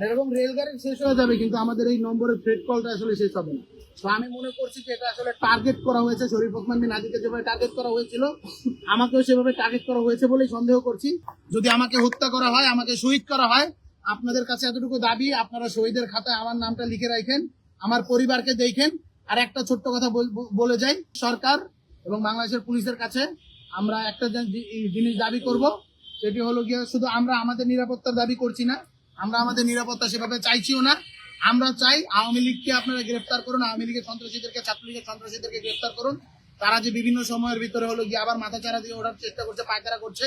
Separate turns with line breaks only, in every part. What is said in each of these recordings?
এরকম রেলগাড়ি শেষ হয়ে যাবে, কিন্তু আমাদের এই নম্বরের থ্রেড কলটা আসলে শেষ হবে না। তো আমি মনে করছি যে এটা আসলে টার্গেট করা হয়েছে, শরীফ ওসমান বিন হাদিকে যেভাবে টার্গেট করা হয়েছিল আমাকেও সেভাবে টার্গেট করা হয়েছে বলেই সন্দেহ করছি। যদি আমাকে হত্যা করা হয়, আমাকে শহীদ করা হয়, আপনাদের কাছে এতটুকু দাবি, আপনারা শহীদের খাতায় আমার নামটা লিখে রাখেন, আমার পরিবারকে দেখেন। আর একটা ছোট্ট কথা বলে যাই, সরকার এবং বাংলাদেশের পুলিশের কাছে আমরা একটা জিনিস দাবি করব, সেটি হলো গিয়ে শুধু আমরা আমাদের নিরাপত্তার দাবি করছি না, আমরা আমাদের নিরাপত্তা সেভাবে চাইছিও না। আমরা চাই আওয়ামী লীগকে আপনারা গ্রেফতার করুন, আওয়ামী লীগের সন্ত্রাসীদেরকে, ছাত্রলীগের সন্ত্রাসীদেরকে গ্রেফতার করুন। তারা যে বিভিন্ন সময়ের ভিতরে হলো গিয়ে আবার মাথাচাড়া দিয়ে ওঠার চেষ্টা করছে, পায়তারা করছে,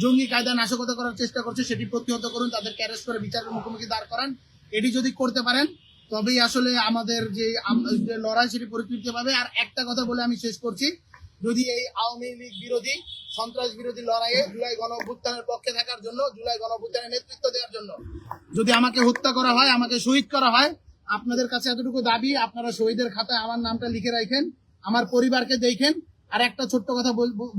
জঙ্গি কায়দা নাশকতা করার চেষ্টা করছে, সেটি প্রতিহত করুন, তাদেরকে অ্যারেস্ট করে বিচারের মুখোমুখি দাঁড় করান। এটি যদি করতে পারেন তবেই আসলে আমাদের যে লড়াই সেটি পরিতৃপ্তি পাবে। আর একটা কথা বলে আমি শেষ করছি, যদি এই আওয়ামী লীগ বিরোধী, সন্ত্রাস বিরোধী লড়াইয়ে জুলাই গণঅভ্যুত্থানের পক্ষে থাকার জন্য, জুলাই গণঅভ্যুত্থানের নেতৃত্ব দেওয়ার জন্য যদি আমাকে হত্যা করা হয়, আমাকে শহীদ করা হয়, আপনাদের কাছে এতটুকু দাবি, আপনারা শহীদের খাতায় আমার নামটা লিখে রাখেন, আমার পরিবারকে দেখেন। আর একটা ছোট্ট কথা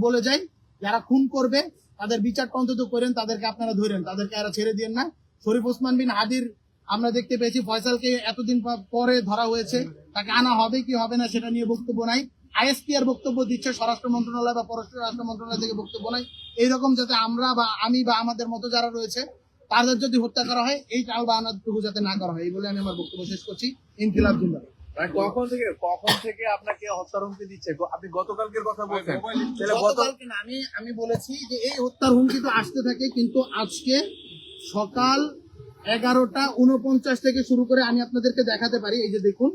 বলে যাই, যারা খুন করবে তাদের বিচারটা অন্তত করেন, তাদেরকে আপনারা ধরেন, তাদেরকে আর ছেড়ে দিন না। শরীফ ওসমান বিন হাদির আমরা দেখতে পেয়েছি ফয়সালকে এতদিন পরে ধরা হয়েছে, তাকে আনা হবে কি হবে না সেটা নিয়ে বক্তব্য নাই। আইএসপিআর বক্তব্য দিচ্ছে, স্বরাষ্ট্র মন্ত্রণালয় বা পররাষ্ট্র রাষ্ট্র মন্ত্রণালয় থেকে বক্তব্য নাই। এইরকম যাতে আমরা বা আমি বা আমাদের মতো যারা রয়েছে তাদের যদি হত্যা করা হয়, এই টাল বাহানাটুকু যাতে না করা হয়, এই বলে আমি আমার বক্তব্য শেষ করছি। ইনকিলাব জিন্দাবাদ।
কখন থেকে আপনাকে হত্যার হুমকি দিচ্ছে? আপনি গতকালকের কথা বলছেন।
গতকালকে না, আমি বলেছি যে এই হত্যার হুমকি তো আসতে থাকে, কিন্তু আজকে সকাল 11:49 থেকে শুরু করে আমি আপনাদেরকে দেখাতে পারি। এই যে দেখুন,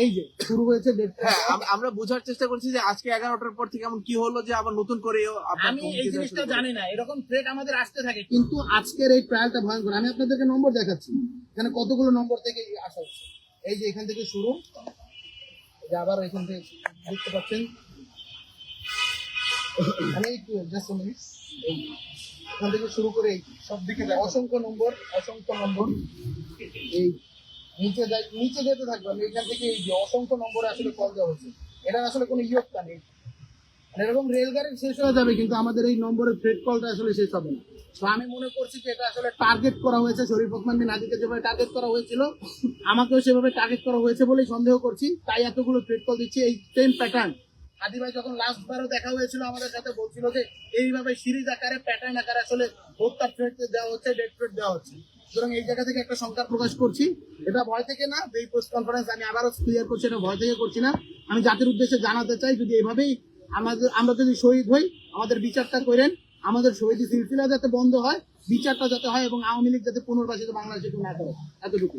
এই যে শুরু হয়েছে।
হ্যাঁ, আমরা বোঝার চেষ্টা করছি যে আজকে 11টার পর থেকে এমন কি হলো যে আবার নতুন করে
আমি এই জিনিসটা জানি না, এরকম থ্রেট আমাদের আসতে থাকে, কিন্তু আজকের এই ট্রায়ালটা ভয়ঙ্কর। আমি আপনাদেরকে নম্বর দেখাচ্ছি, এখানে কতগুলো নম্বর থেকে আসা হচ্ছে। এই যে এখান থেকে শুরু, যে আবার এখান থেকে দেখতে পাচ্ছেন, আমি একটু জাস্ট মিনিট, এই এখান থেকে শুরু করে সব দিকে অসংখ্য নম্বর, অসংখ্য নম্বর, এই নিচে যেতে থাকবে। আমি এখান থেকে এই যে অসংখ্য নম্বরে আসলে কল দেওয়া হচ্ছে, এটা আসলে কোনো ইয়ত্তা নেই। এরকম রেলগাড়ি শেষ হয়ে যাবে, কিন্তু আমাদের এই নম্বরের থ্রেড কলটা আসলে শেষ হবে না। তো আমি মনে করছি যে এটা আসলে টার্গেট করা হয়েছে, শরীফ ওসমান বিন হাদিকে যেভাবে টার্গেট করা হয়েছিল আমাকেও সেভাবে টার্গেট করা হয়েছে বলেই সন্দেহ করছি, তাই এতগুলো থ্রেড কল দিচ্ছি। এই সেম প্যাটার্ন হাদি ভাই যখন লাস্ট বারও দেখা হয়েছিল আমাদের সাথে, বলছিল যে এইভাবে সিরিজ আকারে, প্যাটার্ন আকারে আসলে হত্যার থ্রেট দেওয়া হচ্ছে, ডেথ থ্রেট দেওয়া হচ্ছে। সুতরাং এই জায়গা থেকে একটা শঙ্কা প্রকাশ করছি, এটা ভয় থেকে না। এই প্রেস কনফারেন্স আমি আবারও ক্লিয়ার করছি, এটা ভয় থেকে করছি না। আমি জাতির উদ্দেশ্যে জানাতে চাই, যদি এভাবেই আমরা যদি শহীদ হই, আমাদের বিচারটা করেন, আমাদের শহীদ সিলসিলা যাতে বন্ধ হয়, বিচারটা যাতে হয়, এবং আওয়ামী লীগ যাতে পুনর্বাসিত বাংলাদেশে না করে, এতটুকু।